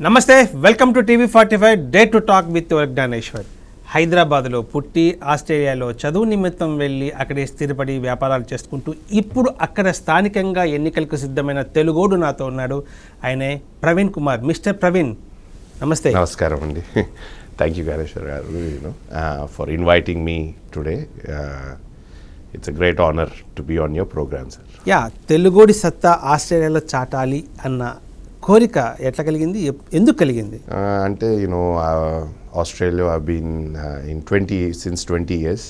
నమస్తే, welcome to TV45 day to talk with Gnaneshwar. హైదరాబాద్లో పుట్టి ఆస్ట్రేలియాలో చదువు నిమిత్తం వెళ్ళి అక్కడే స్థిరపడి వ్యాపారాలు చేసుకుంటూ ఇప్పుడు అక్కడ స్థానికంగా ఎన్నికలకు సిద్ధమైన తెలుగోడు నాతో ఉన్నాడు. ఆయనే ప్రవీణ్ కుమార్. మిస్టర్ ప్రవీణ్, నమస్తే. నమస్కారం అండి. Thank you Gnaneshwar garu for inviting me today. It's a great honour to be on your programme sir. Yeah, తెలుగోడి సత్తా ఆస్ట్రేలియాలో చాటాలి అన్న కోరిక ఎట్లా కలిగింది, ఎందుకు కలిగింది? అంటే Australia I been in since 20 years,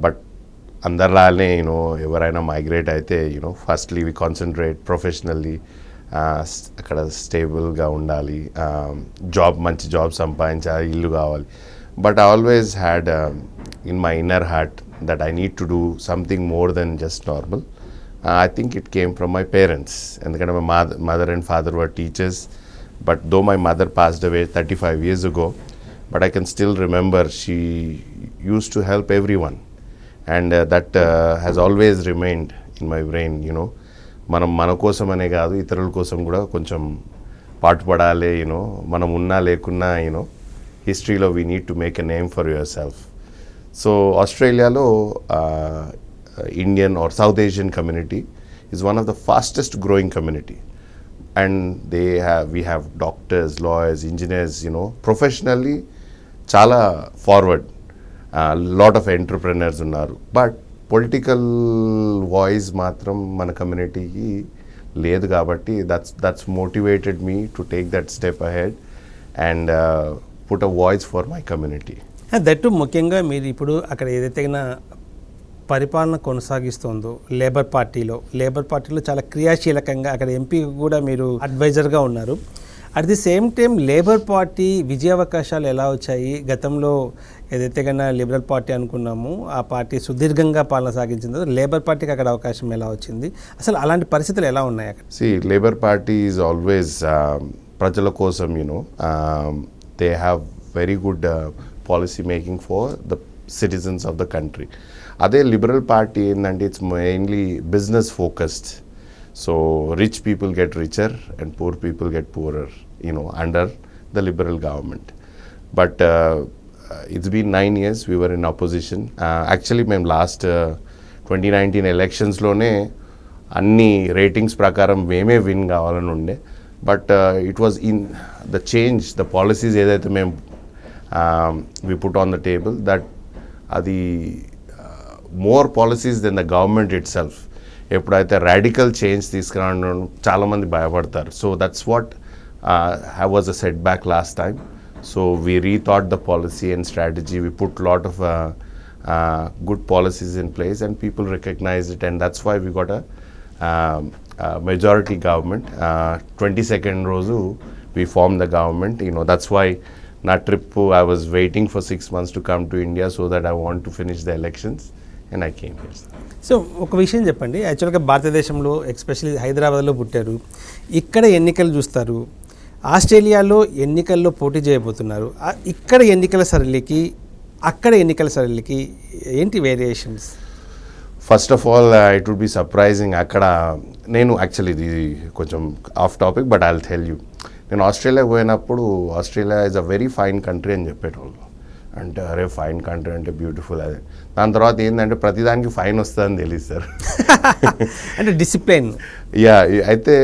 but అందరిలానే ఎవరైనా మైగ్రేట్ అయితే ఫస్ట్లీ వి కాన్సన్ట్రేట్ ప్రొఫెషనల్లీ, అక్కడ స్టేబుల్గా ఉండాలి, మంచి జాబ్ సంపాదించాలి, ఇల్లు కావాలి. But I always had in my inner heart that I need to do something more than just normal. I think it came from my parents. ఎందుకంటే my mother and father were teachers, but though my mother passed away 35 years ago, but I can still remember she used to help everyone, and that has always remained in my brain. మనం మన కోసమనే కాదు, ఇతరుల కోసం కూడా కొంచెం పాటుపడాలి. మనం ఉన్నా లేకున్నా హిస్టరీలో we need to make a name for your self. So ఆస్ట్రేలియాలో Indian or South Asian community is one of the fastest growing community, and we have doctors, lawyers, engineers, professionally chala forward, lot of entrepreneurs unnaru, but political voice matram mana community ki ledhu kabatti that's motivated me to take that step ahead and put a voice for my community. That ముఖ్యంగా మీరు ఇప్పుడు అక్కడ ఏదైతే పరిపాలన కొనసాగిస్తుందో labour పార్టీలో చాలా క్రియాశీలకంగా అక్కడ ఎంపీ కూడా మీరు అడ్వైజర్గా ఉన్నారు. At the same time Labour party విజయావకాశాలు ఎలా వచ్చాయి? గతంలో ఏదైతే కన్నా లిబరల్ పార్టీ అనుకున్నాము, ఆ పార్టీ సుదీర్ఘంగా పాలన సాగించిందో లేబర్ పార్టీకి అక్కడ అవకాశం ఎలా వచ్చింది? అసలు అలాంటి పరిస్థితులు ఎలా ఉన్నాయి అక్కడ? లేబర్ పార్టీ ఈజ్ ఆల్వేస్ ప్రజల కోసం, they have very good policy making for the citizens of the country. అదే లిబరల్ పార్టీ ఏంటంటే it's mainly business focused. So rich people get richer and poor people get poorer under the liberal government. But it's been 9 years we were in opposition. Actually మేము last 2019 ఎలక్షన్స్లోనే అన్ని ratings ప్రకారం మేమే win కావాలని ఉండే. But it was in the change, the policies ఏదైతే మేము we put on the table, that అది more policies than the government itself. ఎప్పుడైతే రాడికల్ చేంజ్ తీసుకురావడం చాలామంది భయపడతారు. So that's what was a setback last time. So we rethought the policy and strategy. We put lot of good policies in place and people recognise it, and that's why we got a majority government. 22nd రోజు we form the government. That's why నా trip I was waiting for 6 months to come to India so that I want to finish the elections and I came here. So ఒక విషయం చెప్పండి, యాక్చువల్గా భారతదేశంలో especially హైదరాబాద్లో పుట్టారు, ఇక్కడ ఎన్నికలు చూస్తారు, ఆస్ట్రేలియాలో ఎన్నికల్లో పోటీ చేయబోతున్నారు. ఇక్కడ ఎన్నికల సరళికి అక్కడ ఎన్నికల సరళికి ఏంటి variations? First of all it would be surprising. అక్కడ నేను యాక్చువల్లీ ఇది కొంచెం off topic, but I will tell you. నేను ఆస్ట్రేలియా పోయినప్పుడు Australia is a very fine country అని చెప్పేటోళ్ళు. అంటే అరే ఫైన్ కంట్రీ అంటే బ్యూటిఫుల్. అదే దాని తర్వాత ఏంటంటే ప్రతిదానికి ఫైన్ వస్తుందని తెలియదు సార్. అంటే డిసిప్లిన్. యా, అయితే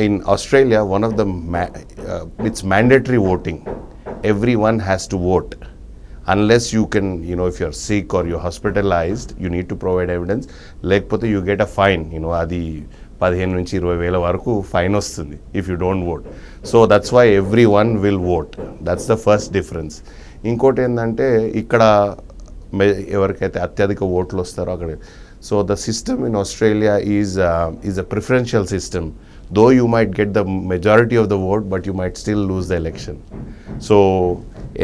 in Australia one of the it's mandatory voting. Every one has to vote unless you can, if you're sick or you're hospitalized, you need to provide evidence. లేకపోతే you get a fine. అది 15,000 నుంచి 20,000 వరకు fine వస్తుంది if you don't vote. So that's why everyone will vote. That's the first difference. ఇంకోటి ఏంటంటే ఇక్కడ ఎవరికైతే అత్యధిక ఓట్లు వస్తారో అక్కడ. So the system in Australia is a preferential system. Though you might get the majority of the vote, but you might still lose the election. So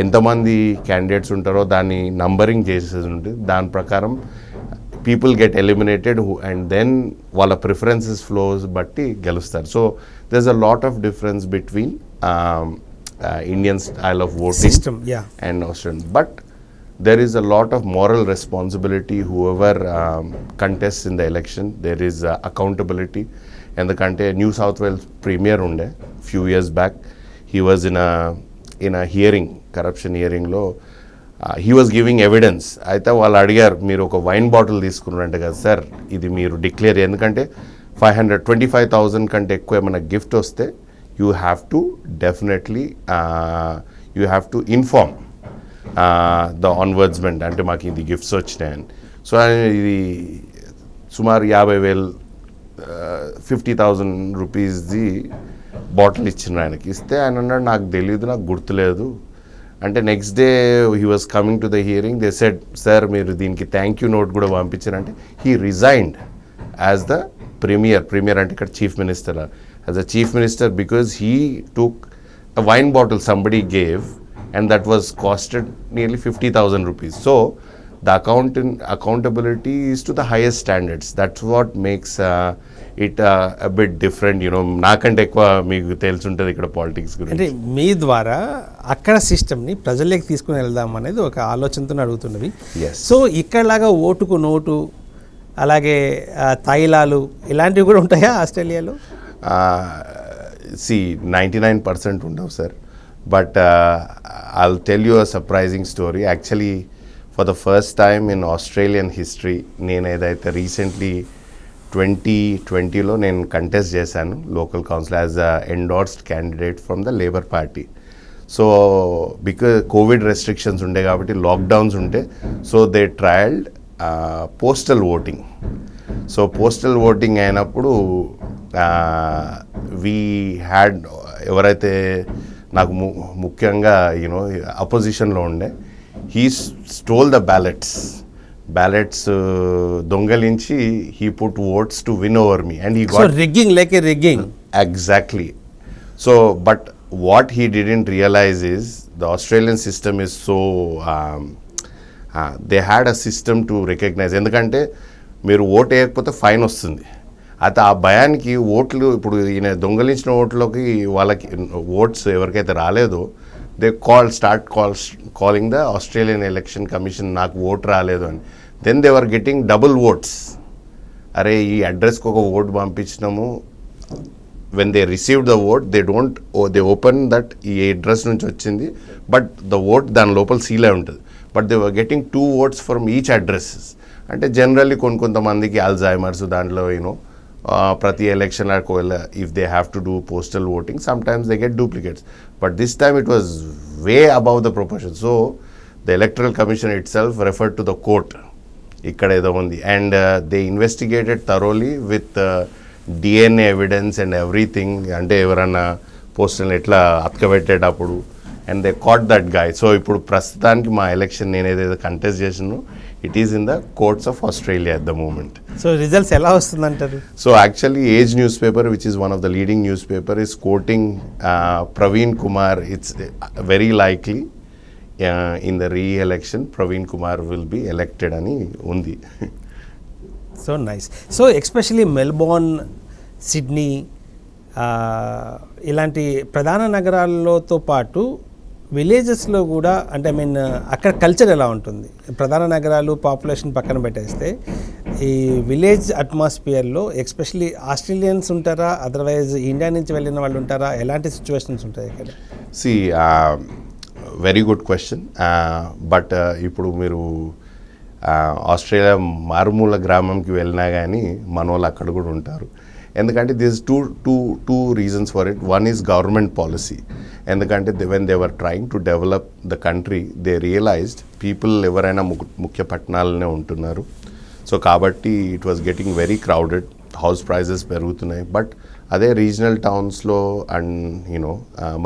ఎంతమంది candidates ఉంటారో దాన్ని నంబరింగ్ చేసేది ఉంటుంది. దాని ప్రకారం people get eliminated and then వాళ్ళ preferences flows బట్టి గెలుస్తారు. So there is a lot of difference between Indian style of voting system, and Australian. But there is a lot of moral responsibility. Whoever contests in the election, there is accountability. And the New South Wales Premier unde few years back, he was in a hearing, corruption hearing లో he was giving evidence. అయితే వాళ్ళు అడిగారు, మీరు ఒక wine bottle తీసుకున్నారంట కదా sir, ఇది మీరు declare, ఎందుకంటే 525,000 కంటే ఎక్కువ ఏమైనా గిఫ్ట్ వస్తే you have to definitely you have to inform the ఆన్వర్డ్స్మెంట్, అంటే మాకు ఇది గిఫ్ట్స్ వచ్చినాయని. సో ఇది సుమారు 50,000 50,000 రూపీస్ది బాటిల్ ఇచ్చిన ఆయనకి. ఇస్తే ఆయన అన్నాడు, నాకు తెలియదు, నాకు గుర్తులేదు. అంటే next day he was coming to the hearing, they said sir మీరు దీనికి థ్యాంక్ యూ నోట్ కూడా పంపించారంటే he resigned as the premier అంటే ఇక్కడ chief minister, as a chief minister, because he took a wine bottle somebody gave and that was costed nearly 50,000 rupees. So the accountability is to the highest standards. That's what makes it a bit different, you know. నాకంటే ఎక్కువ మీకు తెలుసుంటుంది ఇక్కడ politics గురించి. అంటే మీ ద్వారా అక్కడ సిస్టమ్ని ప్రజల్లోకి తీసుకుని వెళ్దాం అనేది ఒక ఆలోచనతో అడుగుతున్నవి. సో ఇక్కడలాగా ఓటుకు నోటు, అలాగే తైలాలు ఇలాంటివి కూడా ఉంటాయా ఆస్ట్రేలియాలో? 99% ఉండవు sir. But I'll tell you a surprising story. Actually, for the first time in Australian history, నేను ఏదైతే రీసెంట్లీ 2020లో నేను కంటెస్ట్ చేశాను local council as a endorsed candidate from the Labour party. So because COVID restrictions ఉండే కాబట్టి, lockdowns ఉంటే, so they trialled postal voting. So postal voting అయినప్పుడు we had, ఎవరైతే నాకు ముఖ్యంగా యూనో అపోజిషన్లో ఉండే, హీ స్టోల్ ద బ్యాలెట్స్ దొంగలించి he put votes to win over me and he got rigging, like a rigging. Exactly. So but what he didn't realise is the Australian system is so they had a system to recognise. ఎందుకంటే మీరు vote వేయకపోతే fine వస్తుంది. అయితే ఆ భయానికి ఓట్లు, ఇప్పుడు ఈయన దొంగలించిన ఓట్లోకి వాళ్ళకి ఓట్స్ ఎవరికైతే రాలేదో, they start calling the Australian election commission, నాకు ఓట్ రాలేదు అని. Then they are getting double votes. అరే ఈ అడ్రస్కి ఒక ఓట్ పంపించినాము, when they received the vote they open that ఈ అడ్రస్ నుంచి వచ్చింది, బట్ ద ఓట్ దాని లోపల సీల్ అయి ఉంటుంది. But they are getting 2 votes from each addresses. అంటే జనరల్లీ కొంతమందికి అల్జైమర్స్ దాంట్లో యూనో ప్రతి election if they have to do postal voting, sometimes they get duplicates. But this time it was way above the proportion. So the Electoral Commission itself referred to the court. ఇక్కడ ఏదో ఉంది. And they investigated thoroughly with DNA evidence and everything. అంటే ఎవరన్నా postal ఎట్లా అతకబెట్టేటప్పుడు, and they caught that guy. So ఇప్పుడు ప్రస్తుతానికి మా election నేను ఏదైతే contest చేసినో, it is in the courts of Australia at the moment. So results ఎలా వస్తుందంటారు? So actually Age newspaper, which is one of the leading newspaper, is quoting Praveen Kumar. It's very likely in the re-election Praveen Kumar will be elected ani undi. So nice. So especially Melbourne, Sydney, ఇలాంటి ప్రధాన నగరాలతో పాటు విలేజెస్లో కూడా, అంటే I mean అక్కడ culture ఎలా ఉంటుంది? ప్రధాన నగరాలు పాపులేషన్ పక్కన పెట్టేస్తే ఈ విలేజ్ అట్మాస్ఫియర్లో ఎస్పెషలీ ఆస్ట్రేలియన్స్ ఉంటారా, అదర్వైజ్ ఇండియా నుంచి వెళ్ళిన వాళ్ళు ఉంటారా? ఎలాంటి సిచ్యువేషన్స్ ఉంటాయి ఇక్కడ? Very good question. బట్ ఇప్పుడు మీరు ఆస్ట్రేలియా మారుమూల గ్రామంకి వెళ్ళినా కానీ మన వాళ్ళు అక్కడ కూడా ఉంటారు. ఎందుకంటే this two reasons for it. One is government policy. ఎందుకంటే when they were trying to develop the country, they realised people ఎవరైనా ముఖ్య పట్టణాలనే ఉంటున్నారు. సో కాబట్టి it was getting very crowded, house prices పెరుగుతున్నాయి. బట్ అదే రీజనల్ టౌన్స్లో అండ్ యూనో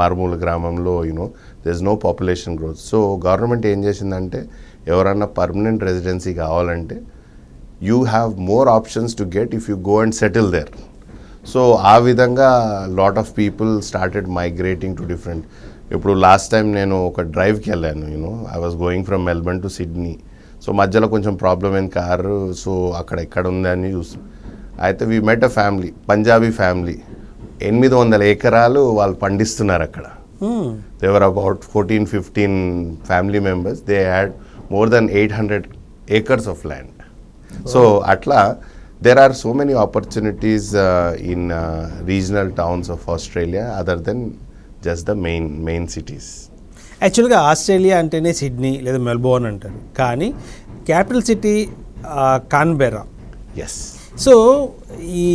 మారుమూల గ్రామంలో you know there is no population growth. So government ఏం చేసిందంటే, ఎవరన్నా పర్మనెంట్ రెసిడెన్సీ కావాలంటే you have more options to get if you go and settle there. So ఆ విధంగా lot of people started migrating to different. ఇప్పుడు last time నేను ఒక డ్రైవ్కి వెళ్ళాను, you know I was going from Melbourne to Sydney. So మధ్యలో కొంచెం problem అయిన కారు, సో అక్కడ ఎక్కడ ఉంది అని చూస్తాం. అయితే we met a family, Punjabi family, 800 ఎకరాలు వాళ్ళు పండిస్తున్నారు అక్కడ. They were about 14-15 family members. They had more than 800 acres of land. So atla there are so many opportunities in regional towns of Australia other than just the main cities. యాక్చువల్గా Australia అంటేనే Sydney లేదా Melbourne అంటారు, కానీ capital city Canberra. Yes. So ఈ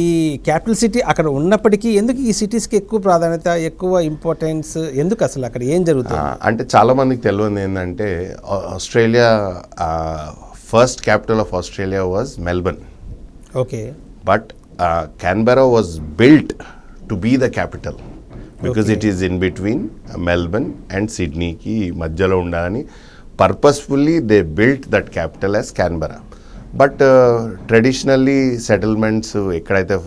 capital city అక్కడ ఉన్నప్పటికీ ఎందుకు ఈ సిటీస్కి ఎక్కువ ప్రాధాన్యత, ఎక్కువ ఇంపార్టెన్స్ ఎందుకు, అసలు అక్కడ ఏం జరుగుతుంది? అంటే చాలామందికి తెలియదు ఏంటంటే Australia first capital of Australia was Melbourne. Okay. But Canberra was built to be the capital because Okay. it is in between Melbourne and Sydney ki మధ్యలో ఉండాలని purposefully they built that capital as Canberra. But traditionally settlements ఎక్కడైతే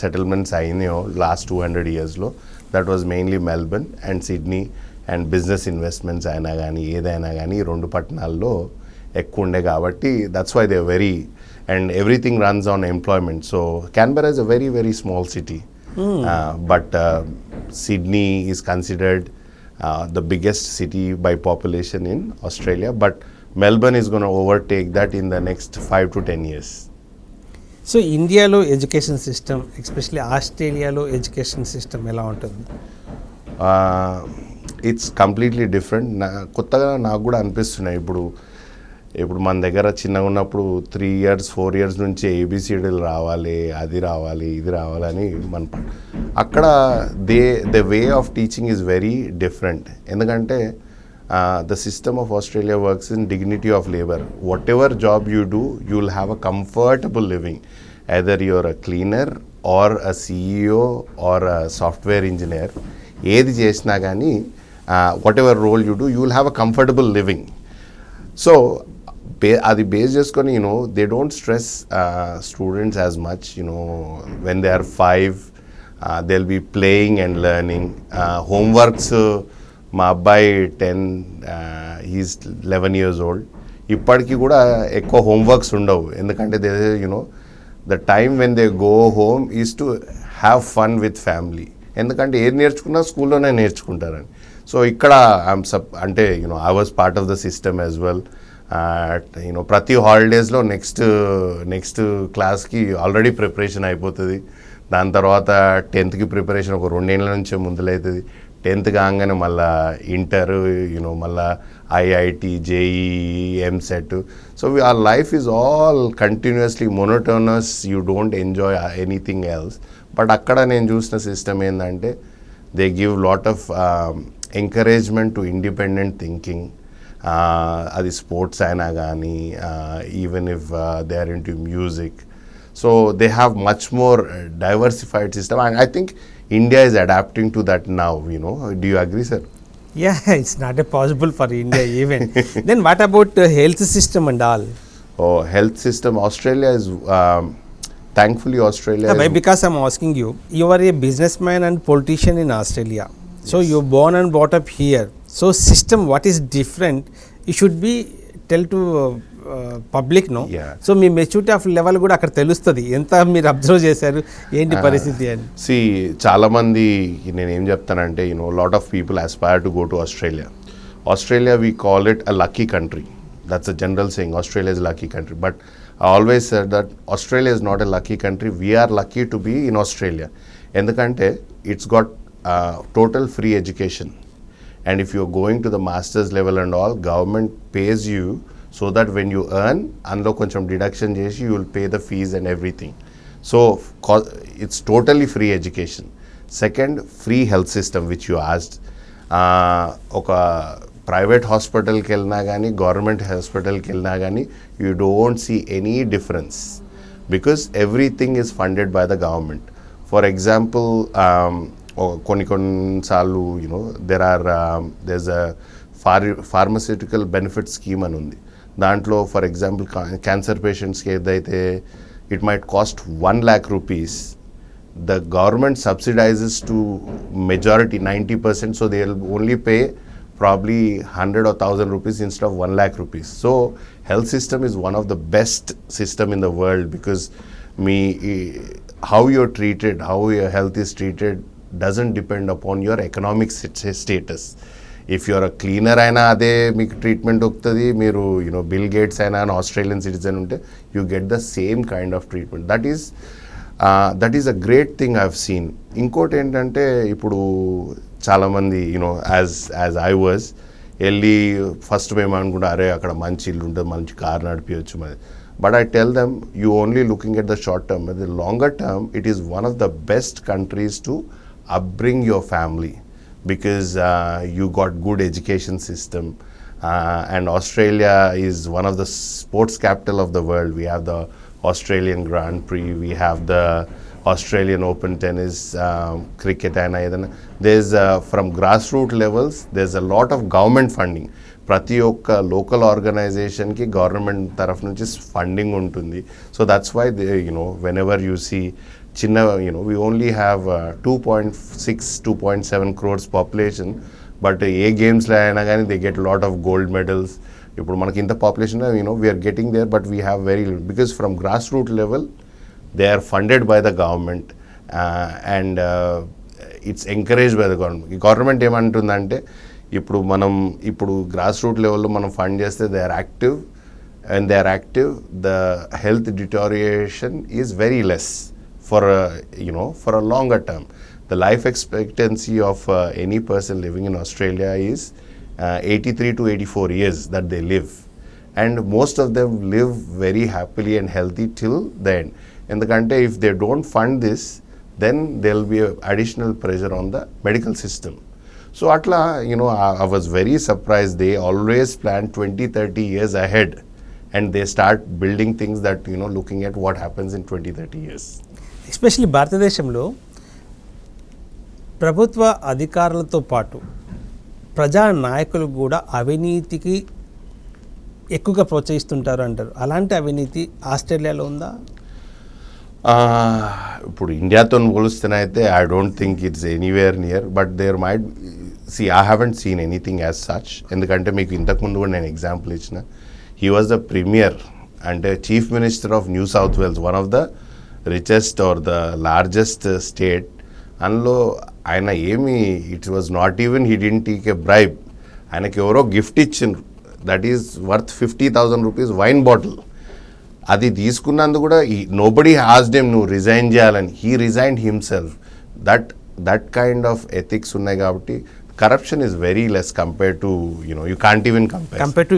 settlements అయినాయో last 200 yearsలో that was mainly Melbourne and Sydney, and business investments అయినా కానీ ఏదైనా కానీ ఈ రెండు పట్టణాల్లో ఎక్కువ ఉండే కాబట్టి that's why they are very, and everything runs on employment. So Canberra is a very very small city. But Sydney is considered the biggest city by population in Australia, but Melbourne is going to overtake that in the next 5 to 10 years. So ఇండియాలో education system, especially ఆస్ట్రేలియాలో education system ఎలా ఉంటుంది? It's completely different. కొత్తగా నాకు కూడా అనిపిస్తున్నాయి. ఇప్పుడు మన దగ్గర చిన్నగా ఉన్నప్పుడు 3 years 4 years నుంచి ఏబిసిడీలు రావాలి, అది రావాలి, ఇది రావాలని అక్కడ the way of teaching is very different. ఎందుకంటే the system of Australia works in dignity of labour. Whatever job you do, you will have a comfortable living. Either you're a cleaner or a CEO or a software engineer. ఏది చేసినా కానీ whatever role you do, you will have a comfortable living. So అది base చేసుకొని they don't stress students as much. When they are 5 they will be playing and learning. Homeworks మా అబ్బాయి 10, he's 11 years old. ఇప్పటికీ కూడా ఎక్కువ homeworks ఉండవు. ఎందుకంటే they the time when they go home is to have fun with family. ఎందుకంటే ఏది నేర్చుకున్నా స్కూల్లోనే నేర్చుకుంటారని. సో ఇక్కడ అంటే I was part of the system as well. ప్రతి హాలిడేస్లో నెక్స్ట్ క్లాస్కి ఆల్రెడీ ప్రిపరేషన్ అయిపోతుంది. దాని తర్వాత 10th ప్రిపరేషన్ ఒక 2 ఏళ్ళ నుంచే ముందులవుతుంది. 10th కాగానే మళ్ళీ ఇంటర్, మళ్ళీ IIT, JEE, EAMCET. So our life is all continuously monotonous. You don't enjoy anything else. But అక్కడ నేను చూసిన సిస్టమ్ ఏంటంటే they give lot of encouragement to independent thinking. అది స్పోర్ట్స్ అయినా కానీ, even if they are into music. So they have much more diversified system, and I think India is adapting to that now. Do you agree, sir? Yeah, it's not possible for India even. Then what about health system and all? Oh, health system. Australia is thankfully Australia. Yeah, because I'm asking you, you are a businessman and politician in Australia. So Yes. you're born and brought up here. So system, what is different? You should be tell to public no. So మీ maturity of level కూడా అక్కడ తెలుస్తుంది, ఎంత మీరు observe చేశారు, ఏంటి పరిస్థితి అని. చాలామంది నేను ఏం చెప్తానంటే lot of people aspire to go to Australia we call it a lucky country. That's a general saying, Australia is a lucky country. But I always said that Australia is not a lucky country. We are lucky to be in Australia. ఎందుకంటే it's got total free education, and if you're going to the master's level and all, government pays you so that when you earn, అందులో కొంచెం deduction చేసి you will pay the fees and everything. So it's totally free education. Second, free health system, which you asked. ఒక private హాస్పిటల్కి వెళ్ళినా కానీ, government హాస్పిటల్కి వెళ్ళినా కానీ, you don't see any difference because everything is funded by the government. For example, కొన్నిసార్లు there's a pharmaceutical benefit scheme అని ఉంది. దాంట్లో ఫర్ ఎగ్జాంపుల్ క్యాన్సర్ పేషెంట్స్కి ఏదైతే it might cost 1 lakh rupees, the government subsidizes to majority 90%, so they will only pay probably 100 or 1000 rupees instead of 1 lakh rupees. So health system is one of the best system in the world because how you're treated, how your health is treated doesn't depend upon your economic status. If you're a cleaner అయినా అదే మీకు treatment వస్తుంది, మీరు Bill Gates అయినా Australian citizen ఉంటే you get the same kind of treatment. That is a great thing I have seen. ఇంకోటి ఏంటంటే ఇప్పుడు చాలామంది యూనో యాజ్ ఐ వాజ్ వెళ్ళి ఫస్ట్ మేము అనుకుంటా అరే అక్కడ మంచి ఇల్లు ఉంటుంది, మంచి కార్ నడిపించవచ్చు మరి. But I tell them you only looking at the short term, the longer term it is one of the best countries to upbring your family because you got good education system, and Australia is one of the sports capital of the world. We have the Australian Grand Prix, we have the Australian Open tennis, cricket, and there's from grassroots levels there's a lot of government funding. ప్రతి ఒక్క local ఆర్గనైజేషన్కి government తరఫు నుంచి funding ఉంటుంది. So that's why they whenever you see చిన్న we only have 2.7 crores population, but ఏ గేమ్స్లో అయినా కానీ they get lot of gold medals. ఇప్పుడు మనకి ఇంత population we're getting there, but we have very because from grass root level they are funded by the government and it's encourage by the government. ఈ government ఏమంటుందంటే ఇప్పుడు grass root లెవెల్లో మనం fund చేస్తే they are active, and they are active, the health deterioration is very less for a longer term. The life expectancy of any person living in Australia is 83 to 84 years that they live, and most of them live very happily and healthy till the end. Endukante if they don't fund this, then there will be additional pressure on the medical system. So atla I was very surprised. They always plan 20-30 years ahead, and they start building things that looking at what happens in 20-30 years. Especially భారతదేశంలో ప్రభుత్వ అధికారులతో పాటు ప్రజా నాయకులు కూడా అవినీతికి ఎక్కువగా ప్రోత్సహిస్తుంటారు అంటారు. అలాంటి అవినీతి ఆస్ట్రేలియాలో ఉందా? ఇప్పుడు ఇండియాతో పోలిస్తేనైతే I don't think it's anywhere near, but there might I haven't seen anything as such. ఎందుకంటే మీకు ఇంతకుముందు కూడా నేను ఎగ్జాంపుల్ ఇచ్చిన, హీ వాజ్ ద ప్రీమియర్ అంటే chief minister of New South Wales, one of the richest or the largest state. అందులో ఆయన it was not even he didn't take a bribe. ఆయనకి ఎవరో గిఫ్ట్ ఇచ్చిండ్రు, that is worth 50,000 rupees wine bottle. అది తీసుకున్నందుకు కూడా nobody asked him నువ్వు resign చేయాలని, he resigned himself. That kind of ethics ఉన్నాయి కాబట్టి corruption is very less compare to you can't even compare to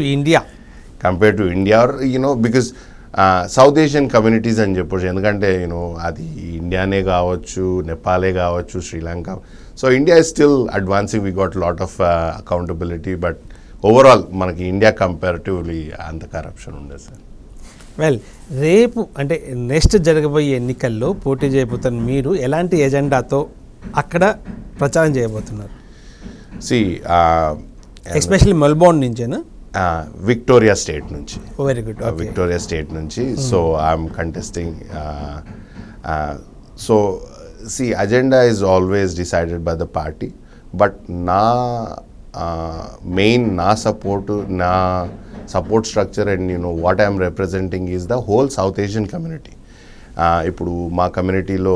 India or because South Asian communities అని చెప్పొచ్చు. ఎందుకంటే అది ఇండియానే కావచ్చు, నేపాలే కావచ్చు, Sri Lanka. So India is still advancing, we got lot of accountability, but overall మనకి ఇండియా కంపారిటివ్లీ అంత కరప్షన్ ఉండదు సార్. వెల్, రేపు అంటే నెక్స్ట్ జరగబోయే ఎన్నికల్లో పోటీ చేయబోతున్న మీరు ఎలాంటి ఎజెండాతో అక్కడ ప్రచారం చేయబోతున్నారు? ఎస్పెషల్లీ మెల్బోర్న్ నుంచేనా? విక్టోరియా స్టేట్ నుంచి. Very good. విక్టోరియా స్టేట్ నుంచి. So I'm contesting. So agenda is always decided by the party, but నా main support structure and what I'm representing is the whole South Asian community. ఇప్పుడు మా కమ్యూనిటీలో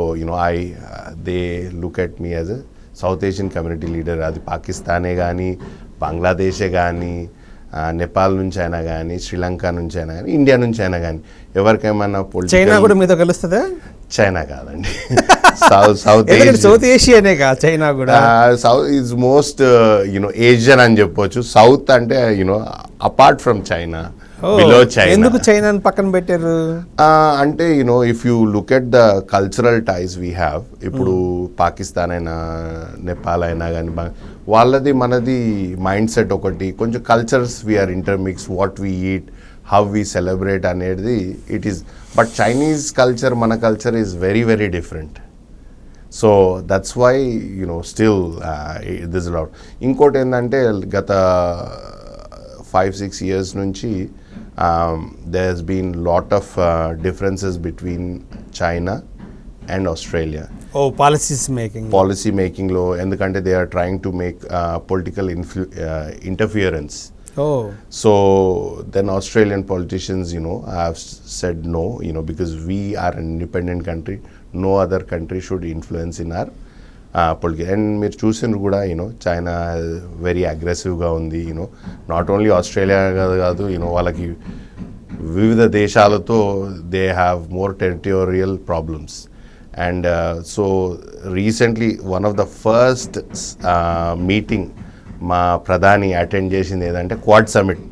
they look at me as a South Asian community leader. అది పాకిస్తానే కానీ, బంగ్లాదేశే కానీ, నేపాల్ నుంచి అయినా కానీ, శ్రీలంక నుంచి అయినా కానీ, ఇండియా నుంచి అయినా కానీ, ఎవరికేమైనా చైనా కూడా మీతో కలుస్తుందా? చైనా కాదండి, సౌత్ ఏషియానే కాదు, చైనా కూడా. సౌత్ ఈజ్ మోస్ట్ ఏషియన్ అని చెప్పొచ్చు. సౌత్ అంటే apart from China, below China. ఎందుకు చైనాని పక్కన పెట్టారు అంటే if you look at the cultural ties we have, ఇప్పుడు పాకిస్తాన్ అయినా, నేపాల్ అయినా కానీ, వాళ్ళది మనది మైండ్ సెట్ ఒకటి, కొంచెం cultures we're intermix, what we eat, how we celebrate అనేది it is. But Chinese culture, మన culture is very very different. So that's why still this lot. ఇంకోటి ఏంటంటే గత 5-6 years నుంచి there has been lot of differences between China and Australia. Policy making లో, ఎందుకంటే they are trying to make political interference. So then Australian politicians have said no, because we are an independent country, no other country should influence in our political. And మీరు చూసినారు కూడా China very అగ్రెసివ్గా ఉంది. Not only Australia కాదు, వాళ్ళకి వివిధ దేశాలతో they have more territorial problems. And so recently one of the first meeting మా ప్రధాని అటెండ్ చేసింది ఏదంటే క్వాడ్ సమిట్.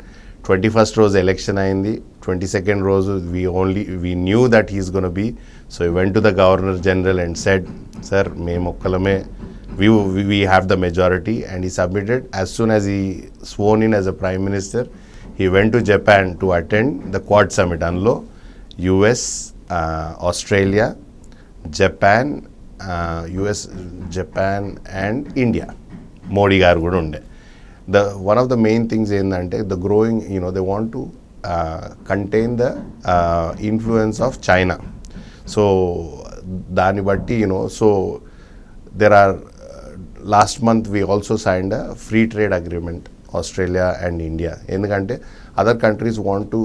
21st రోజు ఎలక్షన్ అయింది, 22nd రోజు we knew that he's gone be. So he went to the governor general and said, sir మేము ఒక్కలమే, we have the majority, and he submitted. As soon as he sworn in as a prime minister, he went to Japan to attend the Quad summit. Anlo US, Australia, Japan, Japan and India. Modi garu kuda unde. One of the main things endante the growing, they want to contain the influence of China. So dani batti, so there are last month we also signed a free trade agreement, Australia and India. Endukante other countries want to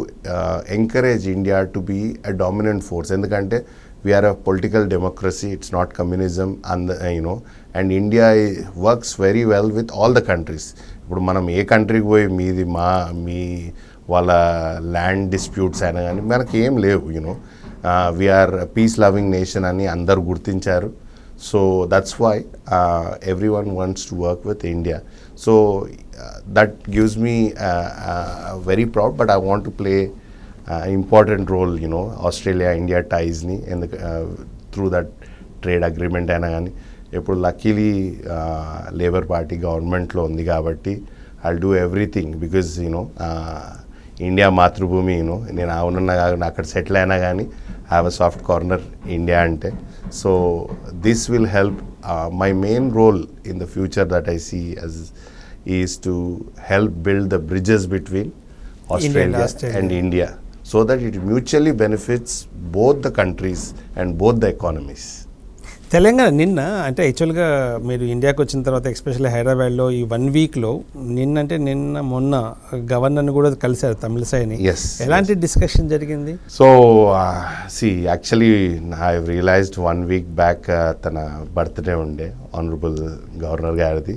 encourage India to be a dominant force. Endukante we are a political democracy, it's not communism, and and India works very well with all the countries. ఇప్పుడు మనం ఏ కంట్రీకి పోయి మీది మీ వాళ్ళ land disputes అయినా కానీ మనకి ఏం లేవు. వీఆర్ పీస్ లవింగ్ నేషన్ అని అందరు గుర్తించారు. So that's why everyone wants to work with India. So that gives me very proud, but I want to play important role, Australia-India ties ni and through that trade agreement అయినా కానీ. ఇప్పుడు luckily labour party గవర్నమెంట్లో ఉంది కాబట్టి I'll do everything because India మాతృభూమి, నేను అవునన్నా కానీ అక్కడ సెటిల్ అయినా కానీ have a soft corner India అంటే. So this will help. My main role in the future that I see as is to help build the bridges between Australia and India so that it mutually benefits both the countries and both the economies. Telangana నిన్న అంటే యాక్చువల్గా మీరు ఇండియాకి వచ్చిన తర్వాత especially హైదరాబాద్లో ఈ 1 వీక్లో నిన్న మొన్న గవర్నర్ని కూడా కలిశారు తమిళసైని. ఎలాంటి డిస్కషన్ జరిగింది? So actually I realised 1 week back తన బర్త్డే ఉండే ఆనరబుల్ గవర్నర్ గారిది.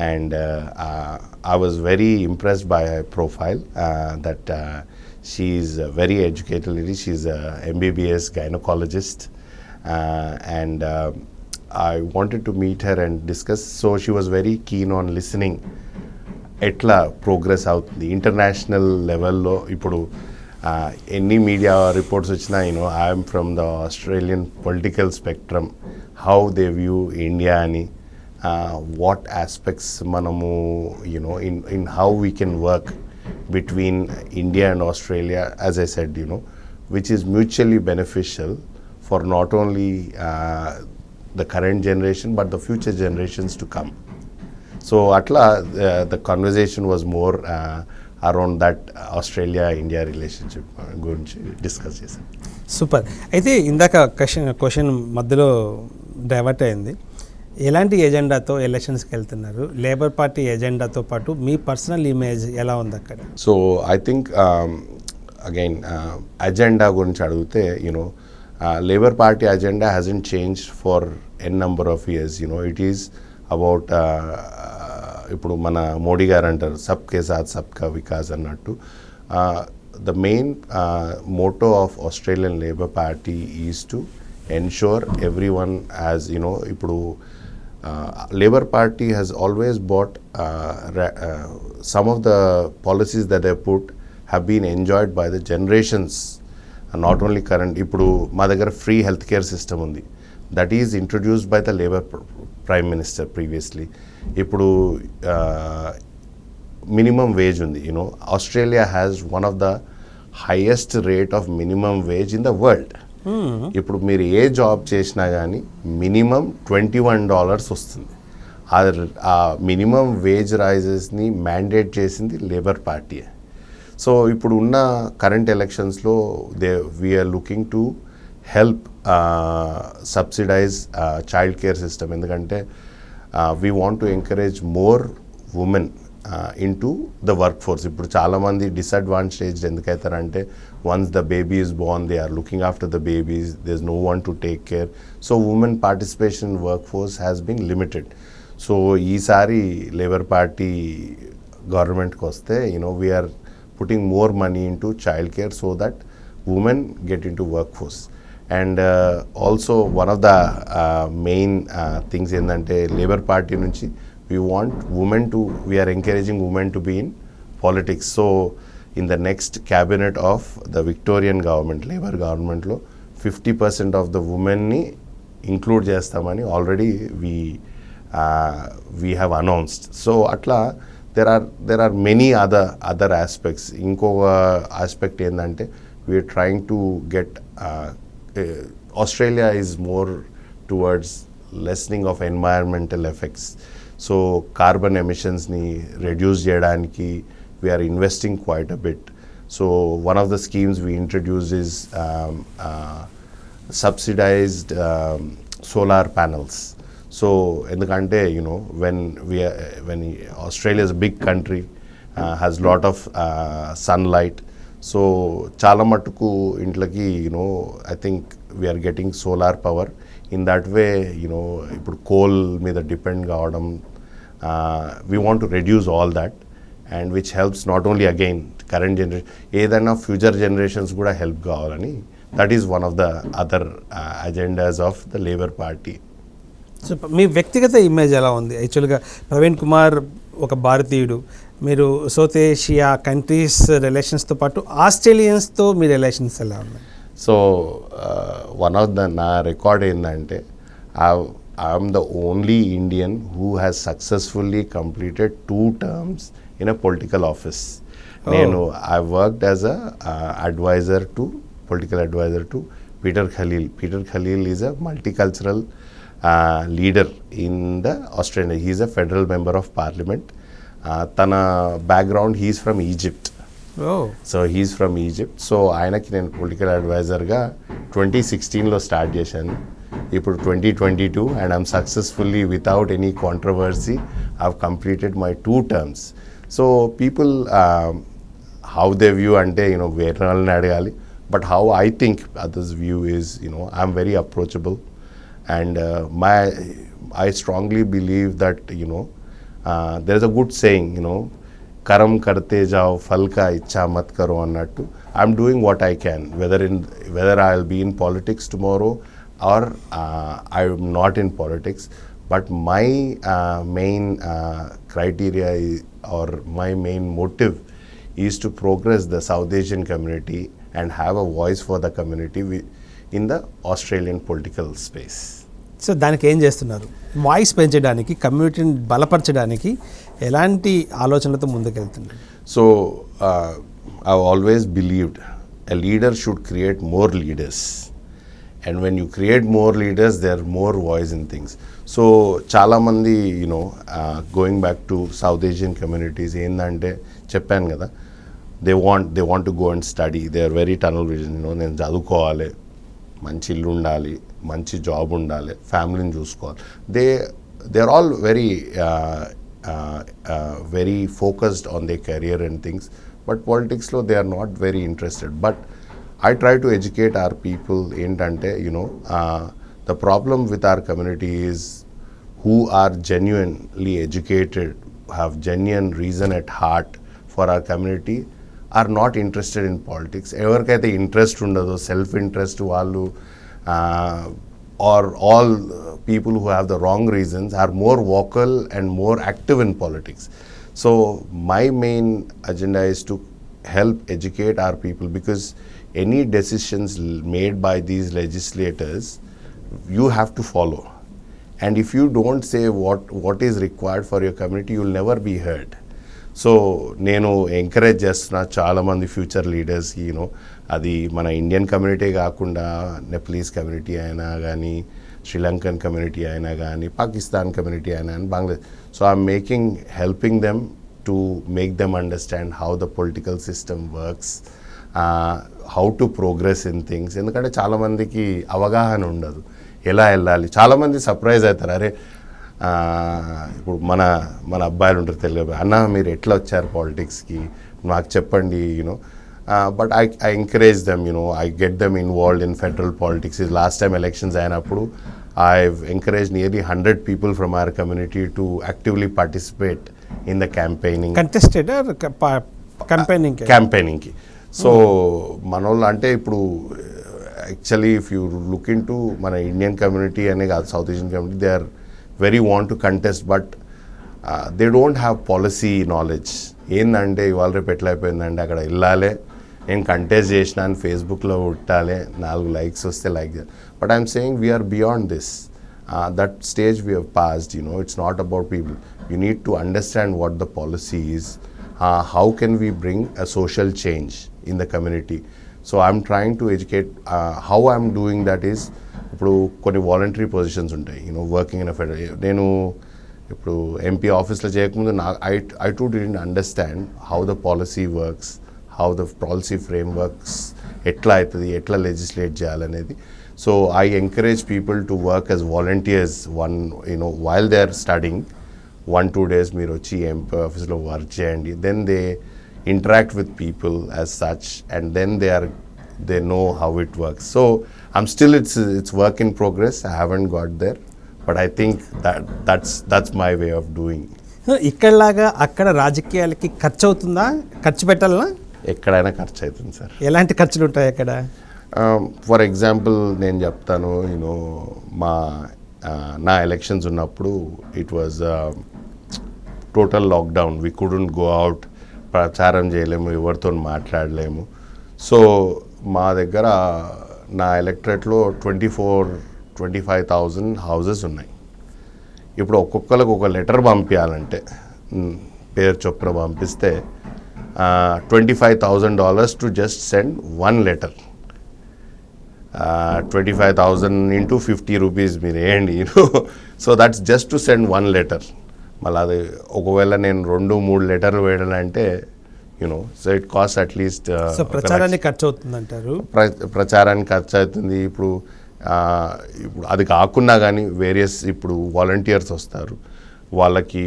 And I was very impressed by her profile, that she is very educated lady. She is a MBBS gynecologist, and I wanted to meet her and discuss. So she was very keen on listening. Etla progress అవుతుంది international లెవెల్లో. ఇప్పుడు ఎన్ని media reports వచ్చినా I am from the Australian political spectrum, how they view India అని, what aspects manamu in how we can work between India and Australia, as I said, which is mutually beneficial for not only the current generation but the future generations to come. So atla the conversation was more around that Australia-India relationship గురించి discuss చేశాం. Super. అయితే ఇందాక question మధ్యలో divert అయింది. ఎలాంటి ఎజెండాతో ఎలక్షన్స్కి వెళ్తున్నారు? Labour party ఎజెండాతో పాటు మీ పర్సనల్ ఇమేజ్ ఎలా ఉంది అక్కడ? So I think again agenda గురించి అడిగితే labour party agenda hasn't change for an number of years. It is about ఇప్పుడు మన మోడీ గారు అంటారు సబ్కే సాత్ సబ్కా వికాస్ అన్నట్టు. The main motto of Australian labour party is to ensure every one as ఇప్పుడు Labour Party has always bought some of the policies that they put have been enjoyed by the generations, not only current. Ippudu ma daggara free healthcare system undi, that is introduced by the Labour Prime Minister previously. Ippudu minimum wage undi. Australia has one of the highest rate of minimum wage in the world. ఇప్పుడు మీరు ఏ job చేసినా కానీ minimum $21 వస్తుంది. ఆ minimum wage రైజెస్ని mandate చేసింది Labour party. So ఇప్పుడు ఉన్న కరెంట్ ఎలక్షన్స్లో we're looking to help subsidize child care system. ఎందుకంటే we want to encourage more women into the work force. ఇప్పుడు చాలామంది డిసడ్వాంటేజ్డ్ ఎందుకవుతారంటే once the baby is born they are looking after the babies, there is no one to take care. So women participation in work force has been limited. So ఈసారి Labour party గవర్నమెంట్కి వస్తే we're putting more money into child care so that women get into work force. And also one of the main things ఏంటంటే labour party నుంచి we're encouraging women to be in politics. So in the next cabinet of the Victorian government, labour గవర్నమెంట్లో 50% of the ఉమెన్ని include చేస్తామని already we have announced. So అట్లా there are many other aspects. ఇంకొక aspect ఏంటంటే we're trying to get Australia is more towards lessening of environmental effects. So carbon ఎమిషన్స్ని reduce చేయడానికి we're investing quite a bit. So one of the schemes we introduce is subsidized solar panels. So ఎందుకంటే when Australia is a big country, has lot of sunlight, so చాలా మట్టుకు ఇంట్లోకి I think we are getting solar power. In that way ఇప్పుడు coal మీద depend కావడం, we want to reduce all that, and which helps not only again current generation, ఏదైనా future generations కూడా help కావాలని. That is one of the other agendas of the Labour Party. So మీ వ్యక్తిగత image ఎలా ఉంది? యాక్చువల్గా ప్రవీణ్ కుమార్ ఒక భారతీయుడు, మీరు సౌత్ ఏషియా కంట్రీస్ రిలేషన్స్తో పాటు ఆస్ట్రేలియన్స్తో మీ రిలేషన్స్ ఎలా ఉన్నాయి? సో వన్ ఆఫ్ ద నా రికార్డ్ ఏంటంటే I'm the only Indian who has successfully completed 2 terms in a political office. నేను I worked as a political advisor to Peter Khalil. Peter Khalil is a multicultural leader in the Australia. He is a federal member of parliament. Tana background, he is from Egypt. Oh. So he is from Egypt. So ఆయనకి నేను political అడ్వైజర్గా 2016లో start చేశాను. ఇప్పుడు 2022 and I'm successfully without any controversy I've completed my 2 terms. So people how they view అంటే వేరే వాళ్ళని అడగాలి. But how I think others view is, I'm very approachable, and I strongly believe that there is a good saying, karam karte jao phal ka ichha mat karo annattu. I'm doing what I can, whether I'll be in politics tomorrow or I'm not in politics. But my main criteria or my main motive is to progress the South Asian community and have a voice for the community in the Australian political space. So దానికి ఏం చేస్తున్నారు? Voice పెంచడానికి, కమ్యూనిటీని బలపరచడానికి ఎలాంటి ఆలోచనలతో ముందుకెళ్తున్నారు? So I've always believed a leader should create more leaders, and when you create more leaders there are more voice in things. So చాలా మంది going back to South Asian communities ఏందంటే చెప్పాను కదా, they want to go and study. They are very tunnel vision. నేను చదువుకోవాలి, మంచి ఇల్లు ఉండాలి, మంచి జాబ్ ఉండాలి, ఫ్యామిలీని చూసుకోవాలి. they are all very focused on their career and things, but politics lo they are not very interested. But I try to educate our people ఏంటంటే the problem with our community is who are genuinely educated, have genuine reason at heart for our community, are not interested in politics. ఎవరికైతే interest ఉండదో, self interest వాళ్ళు, or all people who have the wrong reasons are more vocal and more active in politics. So my main agenda is to help educate our people, because any decisions made by these legislators you have to follow, and if you don't say what is required for your community, you will never be heard. So నేను encourage చేస్తున్నా చాలామంది future లీడర్స్కి, అది మన Indian community కాకుండా నెపలీస్ community అయినా కానీ, Sri Lankan community అయినా కానీ, పాకిస్తాన్ కమ్యూనిటీ అయినా కానీ, Bangladesh. So I'm helping them to make them understand how the political system works, how to progress in things. ఎందుకంటే చాలామందికి అవగాహన ఉండదు ఎలా వెళ్ళాలి. చాలామంది సర్ప్రైజ్ అవుతారు, అరే ఇప్పుడు మన అబ్బాయిలు ఉంటారు తెలుగు, అన్న మీరు ఎట్లా వచ్చారు పాలిటిక్స్కి నాకు చెప్పండి, but I encourage them, I get them involved in federal politics. Last time elections అయినప్పుడు I encourage nearly 100 people from our community to actively participate in the campaigning. Contested or campaigning? Campaigning కి. So మనోళ్ళు అంటే ఇప్పుడు actually if you look into మన Indian community అనే కాదు, South Asian community, they are very want to contest, but they don't have policy knowledge. ఏంటంటే ఇవాళ రేపు ఎట్లా అయిపోయిందంటే అక్కడ వెళ్ళాలి, నేను కంటెస్ట్ చేసిన అని ఫేస్బుక్లో ఉట్టాలి, 4 likes వస్తే like. But I'm saying we're beyond this. That stage we have passed, it's not about people. You need to understand what the policy is. How can we bring a social change in the community? So I'm trying to educate. How I'm doing that is, ఇప్పుడు కొన్ని voluntary positions ఉంటాయి, working in a federal. నేను ఇప్పుడు MP ఆఫీస్లో చేయకముందు I too didn't understand how the policy works, how the policy frame works, ఎట్లా అవుతుంది, ఎట్లా లెజిస్లేట్ చేయాలనేది. So I encourage people to work as volunteers while they are studying. 1-2 days మీరు వచ్చి ఎంపీ ఆఫీస్లో వర్క్ చేయండి. Then they interact with people as such, and then they know how it works. So I'm still, it's work in progress. I haven't got there, but I think that's my way of doing. ఇక్కడలాగా అక్కడ రాజకీయాలకి ఖర్చు అవుతుందా? ఖర్చు పెట్టాలనా? ఎక్కడైనా ఖర్చు అవుతుంది sir. ఎలాంటి ఖర్చులు ఉంటాయి అక్కడ? ఫర్ ఎగ్జాంపుల్ నేను చెప్తాను, నా ఎలక్షన్స్ ఉన్నప్పుడు it was total lockdown. We couldn't go out, ప్రచారం చేయలేము, ఎవరితో మాట్లాడలేము. సో మా దగ్గర నా ఎలక్టరేట్లో 24,000-25,000 హౌజెస్ ఉన్నాయి. ఇప్పుడు ఒక్కొక్కరికి ఒక లెటర్ పంపించాలంటే, పేరు చొప్పున పంపిస్తే $25,000 to just send 1 letter. 25,000 into 50 rupees మీరు వేయండి. So that's just to send 1 letter. మళ్ళీ అది ఒకవేళ నేను 2-3 letters వేయాలంటే సో ఇట్ కాస్ట్ అట్లీస్ట్. ప్రచారానికి ఖర్చు అవుతుంది అంటారు. ప్రచారానికి ఖర్చు అవుతుంది. ఇప్పుడు అది కాకుండా కానీ వేరియస్ ఇప్పుడు వాలంటీర్స్ వస్తారు, వాళ్ళకి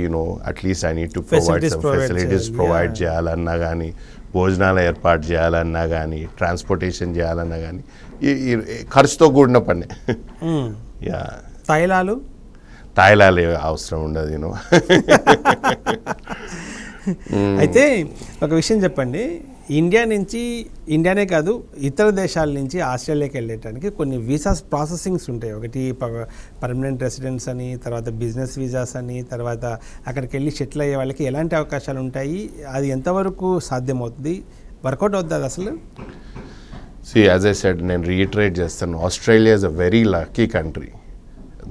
at least I need to provide some facilities provide చేయాలన్నా కానీ, భోజనాలు ఏర్పాటు చేయాలన్నా కానీ, ట్రాన్స్పోర్టేషన్ చేయాలన్నా కానీ ఖర్చుతో కూడిన పని. యా, తాయిలాలు అవసరం ఉండదు. అయితే ఒక విషయం చెప్పండి, ఇండియానే కాదు ఇతర దేశాల నుంచి ఆస్ట్రేలియాకి వెళ్ళటానికి కొన్ని వీసాస్ ప్రాసెసింగ్స్ ఉంటాయి. ఒకటి పర్మనెంట్ రెసిడెన్స్ అని, తర్వాత బిజినెస్ వీసాస్ అని, తర్వాత అక్కడికి వెళ్ళి సెటిల్ అయ్యే వాళ్ళకి ఎలాంటి అవకాశాలు ఉంటాయి, అది ఎంతవరకు సాధ్యమవుతుంది, వర్కౌట్ అవుతుంది అది అసలు? See, as I said, నేను రీఇటరేట్ చేస్తాను, Australia is a very lucky country.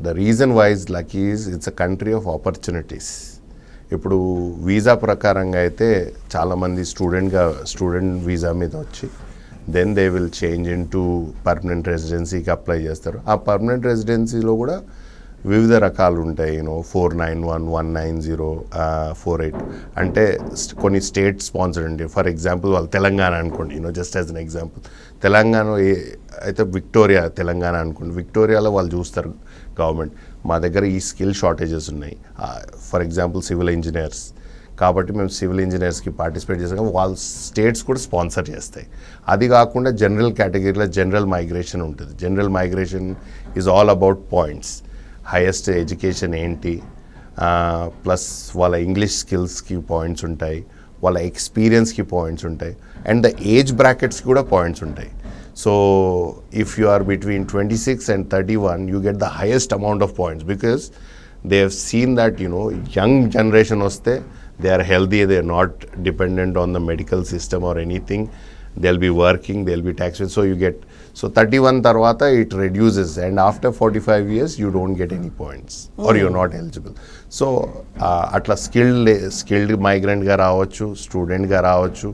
The reason why is lucky is it's a country of opportunities. ఇప్పుడు వీసా ప్రకారంగా అయితే చాలామంది స్టూడెంట్ వీసా మీద వచ్చి then they will change in to permanent రెసిడెన్సీకి apply చేస్తారు. ఆ పర్మనెంట్ రెసిడెన్సీలో కూడా వివిధ రకాలు ఉంటాయి. 491, 190, 48 అంటే కొన్ని స్టేట్ స్పాన్సర్డ్ ఉంటాయి. ఫర్ ఎగ్జాంపుల్ వాళ్ళు తెలంగాణ అనుకోండి, just as an example. Telangana అయితే తెలంగాణ అనుకోండి, విక్టోరియాలో వాళ్ళు చూస్తారు గవర్నమెంట్, మా దగ్గర ఈ స్కిల్ షార్టేజెస్ ఉన్నాయి. ఫర్ ఎగ్జాంపుల్ సివిల్ ఇంజనీర్స్, కాబట్టి మేము సివిల్ ఇంజనీర్స్కి పార్టిసిపేట్ చేసాం, వాళ్ళ స్టేట్స్ కూడా స్పాన్సర్ చేస్తాయి. అది కాకుండా జనరల్ కేటగిరీలో జనరల్ మైగ్రేషన్ ఉంటుంది. General migration is all about points, highest education ఏంటి, ప్లస్ వాళ్ళ ఇంగ్లీష్ స్కిల్స్కి పాయింట్స్ ఉంటాయి, వాళ్ళ ఎక్స్పీరియన్స్కి పాయింట్స్ ఉంటాయి, అండ్ ద ఏజ్ బ్రాకెట్స్కి కూడా పాయింట్స్ ఉంటాయి. So if you are between 26 and 31, you get the highest amount of points because they have seen that young generation వస్తే they are healthy, they are not dependent on the medical system or anything, they'll be working, they'll be taxed. So you get, so 31 tarvata it reduces, and after 45 years you don't get any points or you're not eligible. So atla skilled migrant ga raavachu, student ga raavachu,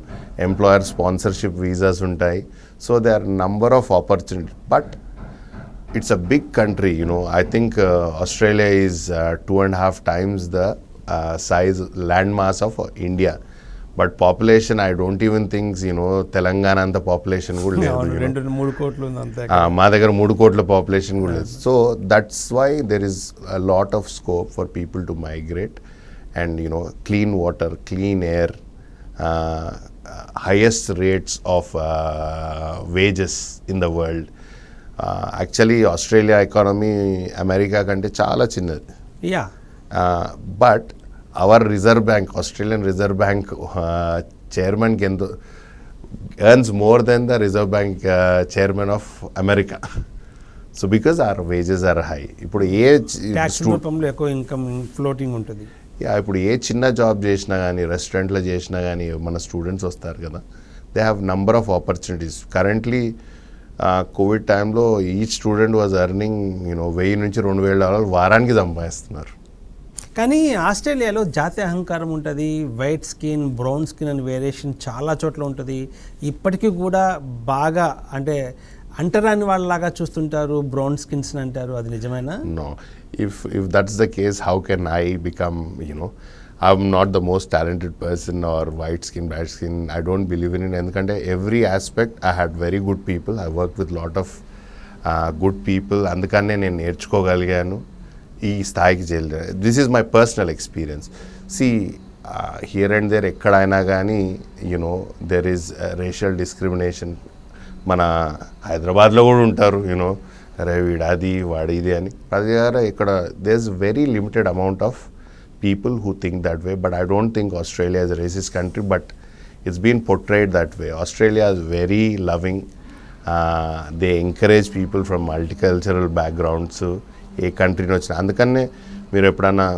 employer sponsorship visas untayi. So there are number of opportunities, but it's a big country. I think Australia is 2.5 times the size landmass of India. But population I don't even thinks Telangana అంత population కూడా లేదు. 2-3 కోట్లు మా దగ్గర 3 కోట్ల population కూడా లేదు. So that's why there is a lot of scope for people to migrate and clean water, clean air, highest rates of wages in the world. Actually Australia economy America కంటే చాలా చిన్నది. But our reserve bank, Australian reserve bank చైర్మన్కి ఎంతో earns more than the Reserve Bank chairman of America. So because our wages are high. ఇప్పుడు tax రూపంలో ఎక్కువ income floating ఉంటుంది. ఇప్పుడు ఏ చిన్న జాబ్ చేసినా కానీ రెస్టారెంట్లో చేసినా కానీ మన స్టూడెంట్స్ వస్తారు కదా, they have number of opportunities. Currently Covid టైంలో ఈచ్ స్టూడెంట్ వాజ్ ఎర్నింగ్ $1,000 నుంచి $2,000 వారానికి సంపాదిస్తున్నారు. కానీ ఆస్ట్రేలియాలో జాతి అహంకారం ఉంటుంది. వైట్ స్కిన్, బ్రౌన్ స్కిన్ అని వేరియేషన్ చాలా చోట్ల ఉంటుంది. ఇప్పటికీ కూడా బాగా అంటే అంటరాని వాళ్ళలాగా చూస్తుంటారు, బ్రౌన్ స్కిన్స్ అంటారు. అది నిజమేనా? No, if that's the case, how can I become, I'm not the most talented person or white skin, bad skin. I don't believe in it. ఎందుకంటే every aspect I had very good people. I worked with lot of good people. అందుకనే నేను నేర్చుకోగలిగాను, ఈ స్థాయికి చేయలేదు. This is my personal experience. Here and there ఎక్కడైనా కానీ there is racial discrimination. మన హైదరాబాద్లో కూడా ఉంటారు, అరే వీడాది వాడి ఇది అని. అది ఇక్కడ there is very limited amount of people who think that way. But I don't think Australia is a racist country, but it's been portrayed that way. Australia is very loving. They encourage people from multicultural backgrounds, ఏ కంట్రీని వచ్చినా. అందుకనే మీరు ఎప్పుడన్నా,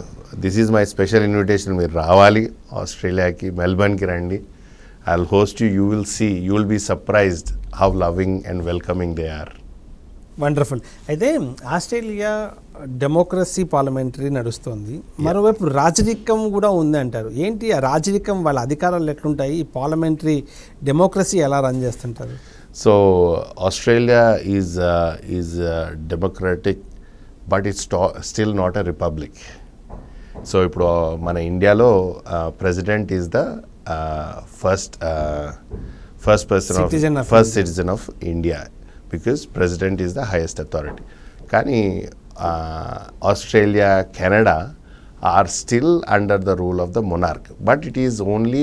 this is my special invitation, మీరు రావాలి ఆస్ట్రేలియాకి, మెల్బర్న్కి రండి. I'll host you. You will see, you will be surprised how loving and welcoming they are. Wonderful. అయితే ఆస్ట్రేలియా డెమోక్రసీ పార్లమెంటరీ నడుస్తుంది, మరోవైపు రాజరికం కూడా ఉంది అంటారు. ఏంటి ఆ రాజరికం, వాళ్ళ అధికారాలు ఎట్లుంటాయి, ఈ పార్లమెంటరీ డెమోక్రసీ ఎలా రన్ చేస్తుంటారు? So Australia is democratic, but it's still not a republic. So ఇప్పుడు మన ఇండియాలో president is the first citizen of India, because president is the highest authority. Kani Australia, Canada are still under the rule of the monarch, but it is only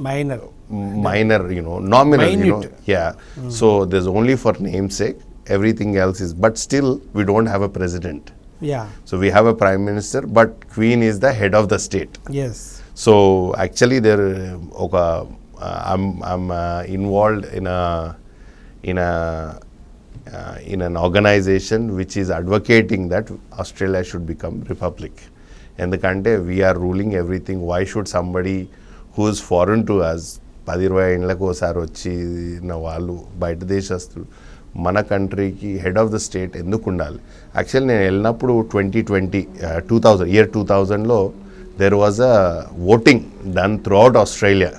minor, nominal, so there's only for namesake, everything else is, but still we don't have a president. So we have a prime minister, but queen is the head of the state. Yes. So actually I'm involved in an organization which is advocating that Australia should become republic. Endukante we are ruling everything. Why should somebody who is foreign to us 10-20 ఏళ్ళకు ఒకసారి వచ్చిన వాళ్ళు, బయట దేశస్తులు మన కంట్రీకి head of the state ఎందుకు ఉండాలి? Actually నేను వెళ్ళినప్పుడు 2000లో there was a voting done throughout Australia,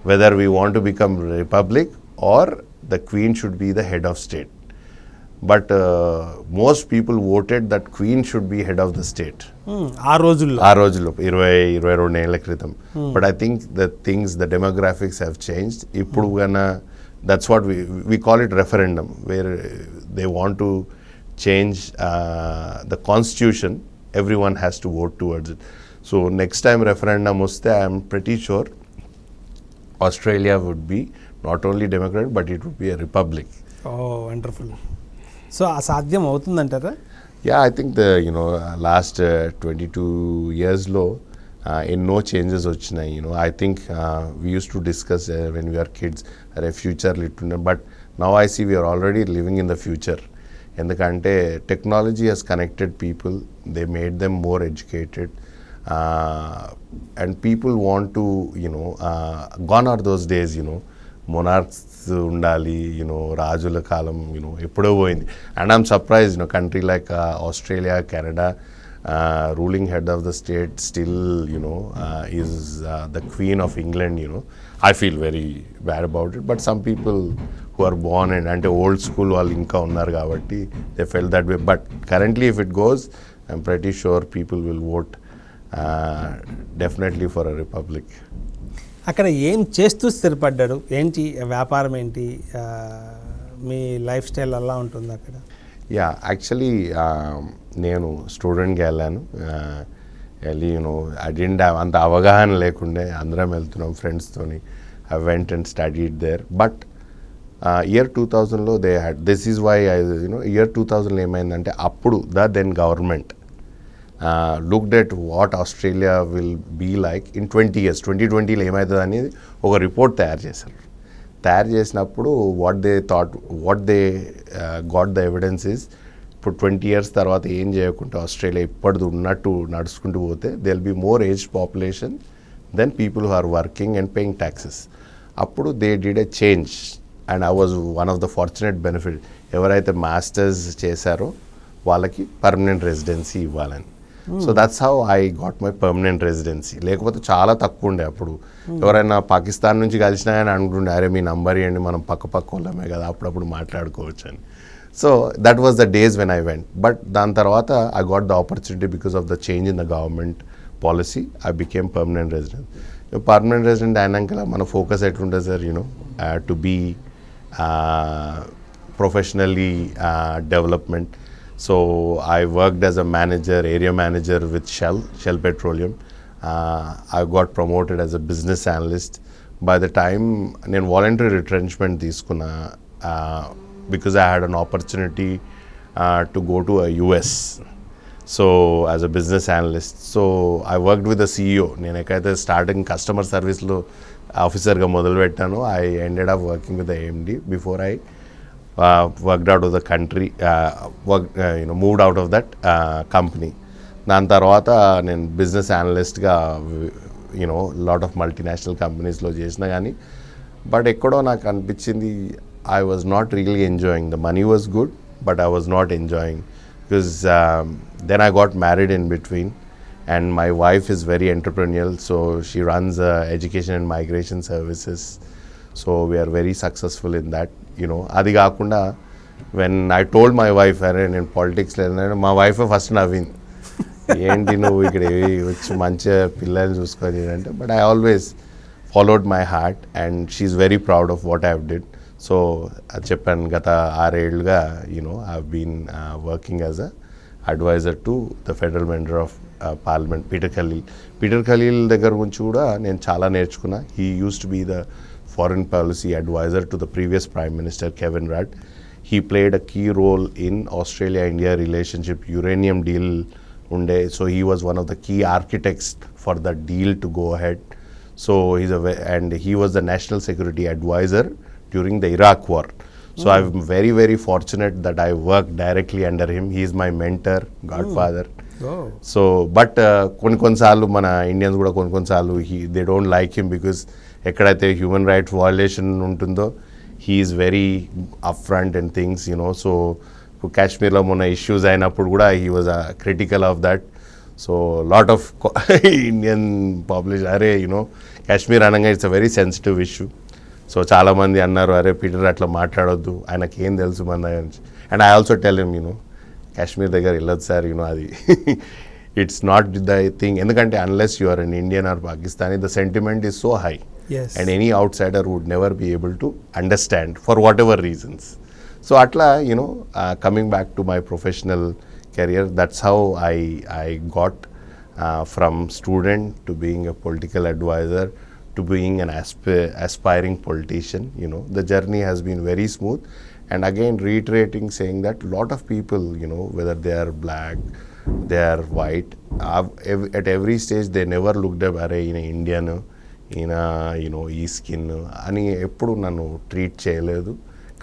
whether we want to become republic or the queen should be the head of state. But most people voted that queen should be head of the state. ఆ రోజుల్లో 20-22 ఏళ్ల క్రితం. But I think the demographics have changed. ఇప్పుడు that's what we call it referendum, where they want to change the constitution. Everyone has to vote towards it. So next time referendum వస్తే I am pretty sure Australia would be not only democratic, but it would be a republic. Oh, wonderful. So అసాధ్యం అవుతుందంటారా? Yeah, I think the last 22 years లో ఎన్నో changes వచ్చినాయి. I think we used to discuss when we were kids a future ఇట్లుండే, but now I see we are already living in the future. ఎందుకంటే technology has connected people, they made them more educated, and people want to gone are those days monarchs ఉండాలి, రాజుల కాలం ఎప్పుడో పోయింది. And I'm surprised country like Australia, Canada, ruling head of the state still is the Queen of England. I feel very bad about it, but some people who are born and old school వాళ్ళు ఇంకా ఉన్నారు కాబట్టి they felt that way. But currently if it goes, I'm pretty sure people will vote definitely for a republic. అక్కడ ఏం చేస్తూ స్థిరపడ్డాడు? ఏంటి వ్యాపారం, ఏంటి మీ లైఫ్ స్టైల్ ఎలా ఉంటుంది అక్కడ? యాక్చువల్లీ నేను స్టూడెంట్గా వెళ్ళాను. వెళ్ళి ఐ డెంట్ హ్యావ్ అంత అవగాహన లేకుండే, అందరం వెళ్తున్నాం ఫ్రెండ్స్తోని. I went and studied there. But year 2000లో they had, this is why year 2000 ఏమైందంటే అప్పుడు then government looked at what Australia will be like in 20 years, 2020లో ఏమవుతుంది అనేది ఒక రిపోర్ట్ తయారు చేశారు. తయారు చేసినప్పుడు what they got the evidence is, ఇప్పుడు 20 years తర్వాత ఏం చేయకుండా ఆస్ట్రేలియా ఇప్పటిది ఉన్నట్టు నడుచుకుంటూ పోతే they will be more aged population then people who are working and paying taxes. అప్పుడు they did a change and I was one of the fortunate benefit. ఎవరైతే masters చేశారో వాళ్ళకి పర్మనెంట్ రెసిడెన్సీ ఇవ్వాలని. So that's how I got my permanent residency. లేకపోతే చాలా తక్కువ ఉండే అప్పుడు. ఎవరైనా పాకిస్తాన్ నుంచి కలిసినా కానీ అనుకుంటుండే అరే మీ నంబర్ ఇవ్వండి, మనం పక్క వాళ్ళమే కదా, అప్పుడప్పుడు మాట్లాడుకోవచ్చు అని. So that was the days when I went. But దాని తర్వాత I got the opportunity because of the change in the government policy. I became permanent resident. Permanent resident అయినాక మన ఫోకస్ ఎట్లుంటుంది sir, to be professionally development. So I worked as a manager, area manager with Shell Petroleum. I got promoted as a business analyst. By the time నేను voluntary retrenchment తీసుకున్నా because I had an opportunity to go to a US. So as a business analyst, so I worked with the CEO. నేను ఎక్కడైతే starting customer సర్వీస్లో ఆఫీసర్గా మొదలు పెట్టాను, I ended up working with the AMD before I worked out of the country, moved out of that company. దాని తర్వాత నేను business అనలిస్ట్గా లాట్ ఆఫ్ మల్టీనేషనల్ కంపెనీస్లో చేసిన కానీ బట్ ఎక్కడో నాకు అనిపించింది I was not really enjoying. The money was good but I was not enjoying because then I got married in between and my wife is very entrepreneurial, so she runs education and migration services, so we are very successful in that. Adi kaakunda when I told my wife in politics lena, my wife first navin enti nu ikkade vachi mancha pillani chuskoni ante, but I always followed my heart and she's very proud of what I have did. So cheppan gata 6 ఏళ్లుగా I've been working as a advisor to the federal member of parliament, Peter Khalil దగ్గర నుంచి కూడా నేను చాలా నేర్చుకున్నా. He used to be the foreign policy advisor to the previous prime minister Kevin Rudd. He played a key role in Australia-India relationship. Uranium deal unde, so he was one of the key architects for the deal to go ahead. So and he was the national security advisor during the Iraq war. So I'm very, very fortunate that I worked directly under him. He is my mentor, godfather. So but కొన్నిసార్లు మన Indians కూడా కొన్నిసార్లు they don't like him because ఎక్కడైతే human rights violation ఉంటుందో he is very up front and things. So కాశ్మీర్లో మొన్న issues అయినప్పుడు కూడా he was critical of that. So lot of Indian population అరే కాశ్మీర్ అనగా it's a very sensitive issue. So చాలామంది అన్నారు అరే పీటర్ అట్లా మాట్లాడొద్దు, ఆయనకి ఏం తెలుసు మన దగ్గర నుంచి. And I also tell him Kashmir దగ్గర వెళ్ళొద్దు సార్, అది ఇట్స్ నాట్ ద థింగ్. ఎందుకంటే unless you are an Indian or Pakistani the sentiment is so high and any outsider would never be able to understand for whatever reasons. So అట్లా coming back to my professional career, that's how I got from student to being a political advisor to being an aspiring politician. The journey has been very smooth. And again reiterating saying that lot of people, whether they are black, they are white, at every stage they never looked up are in Indian, ఈ skin అని ఎప్పుడు నన్ను treat చేయలేదు.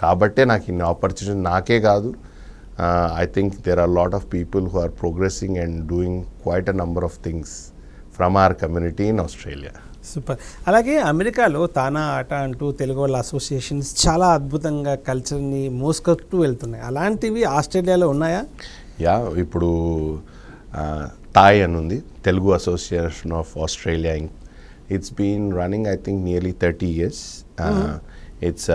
కాబట్టే నాకు ఇన్ని opportunity నాకే కాదు, I think there are a lot of people who are progressing and doing quite a number of things from our community in Australia. Super. అలాగే అమెరికాలో తానా ఆట అంటూ తెలుగు వాళ్ళ అసోసియేషన్స్ చాలా అద్భుతంగా కల్చర్ని మోసుకొస్తూ వెళ్తున్నాయి. అలాంటివి ఆస్ట్రేలియాలో ఉన్నాయా? యా, ఇప్పుడు తాయ్ అని ఉంది, Telugu association of Australia. It's been running I think nearly 30 years. It's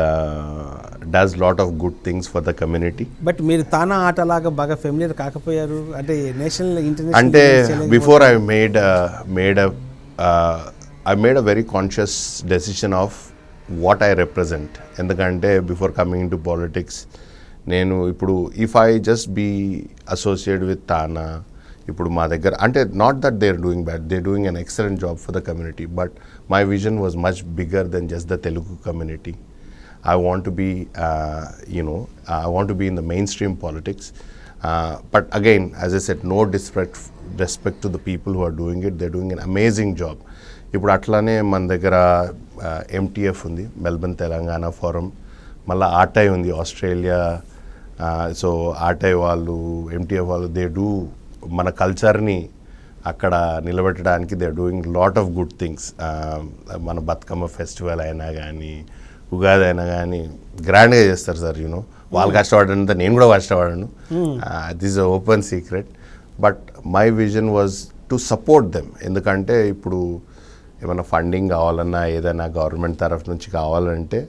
does lot of good things for the community. But మీరు తానా ఆటలాగా బాగా ఫెమిలియర్ కాకపోయారు అంటే నేషనల్ ఇంటర్నేషనల్ అంటే before I made a very conscious decision of what I represent. ఎందుకంటే before coming into politics నేను ఇప్పుడు if I just be associate with TANA, ఇప్పుడు మా దగ్గర అంటే not that they are doing bad, they doing an excellent job for the community, but my vision was much bigger than just the Telugu community. I want to be I want to be in the mainstream politics. But again, as I said, no respect to the people who are doing it, they doing an amazing job. ఇప్పుడు అట్లానే మన దగ్గర MTF ఉంది, Melbourne Telangana forum, మళ్ళీ ఆర్టై ఉంది Australia. So ఆర్టై వాళ్ళు, MTF వాళ్ళు, they do మన కల్చర్ని అక్కడ నిలబెట్టడానికి they doing lot of good things. మన బతుకమ్మ ఫెస్టివల్ అయినా కానీ, ఉగాది అయినా కానీ గ్రాండ్గా చేస్తారు సార్. యూనో వాళ్ళు కష్టపడినంత నేను కూడా కష్టపడను, this a open secret. But my vision was to support them. ఎందుకంటే ఇప్పుడు ఏమైనా ఫండింగ్ కావాలన్నా, ఏదైనా గవర్నమెంట్ తరఫు నుంచి కావాలంటే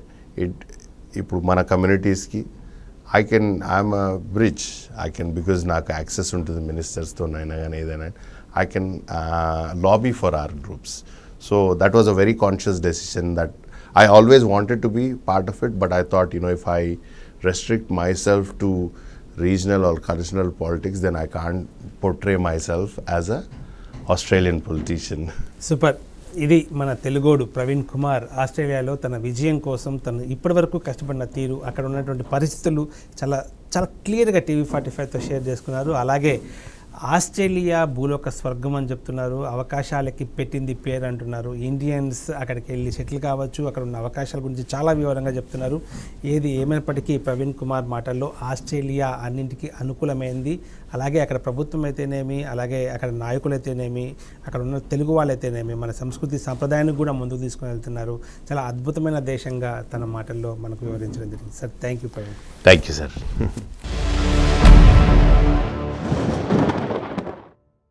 ఇప్పుడు మన కమ్యూనిటీస్కి ఐఎమ్ అ బ్రిడ్జ్, బికాజ్ నాకు యాక్సెస్ ఉంటుంది మినిస్టర్స్తోనైనా కానీ ఏదైనా, I can lobby for our groups. So that was a very conscious decision that I always wanted to be part of it, but I thought, if I restrict myself to regional or cultural politics, then I can't portray myself as a Australian politician. Super. ఇది మన తెలుగోడు ప్రవీణ్ కుమార్ ఆస్ట్రేలియాలో తన విజయం కోసం తను ఇప్పటివరకు కష్టపడిన తీరు, అక్కడ ఉన్నటువంటి పరిస్థితులు చాలా చాలా క్లియర్గా TV45తో షేర్ చేసుకున్నారు. అలాగే ఆస్ట్రేలియా భూలోక స్వర్గం అని చెప్తున్నారు, అవకాశాలకి పెట్టింది పేరు అంటున్నారు. ఇండియన్స్ అక్కడికి వెళ్ళి సెటిల్ కావచ్చు, అక్కడ ఉన్న అవకాశాల గురించి చాలా వివరంగా చెప్తున్నారు. ఏది ఏమైనప్పటికీ ప్రవీణ్ కుమార్ మాటల్లో ఆస్ట్రేలియా అన్నింటికీ అనుకూలమైంది. అలాగే అక్కడ ప్రభుత్వం అయితేనేమి, అలాగే అక్కడ నాయకులైతేనేమి, అక్కడ ఉన్న తెలుగు వాళ్ళైతేనేమి, మన సంస్కృతి సంప్రదాయాన్ని కూడా ముందుకు తీసుకుని వెళ్తున్నారు. చాలా అద్భుతమైన దేశంగా తన మాటల్లో మనకు వివరించడం జరిగింది. Sir, thank you Praveen. Thank you sir.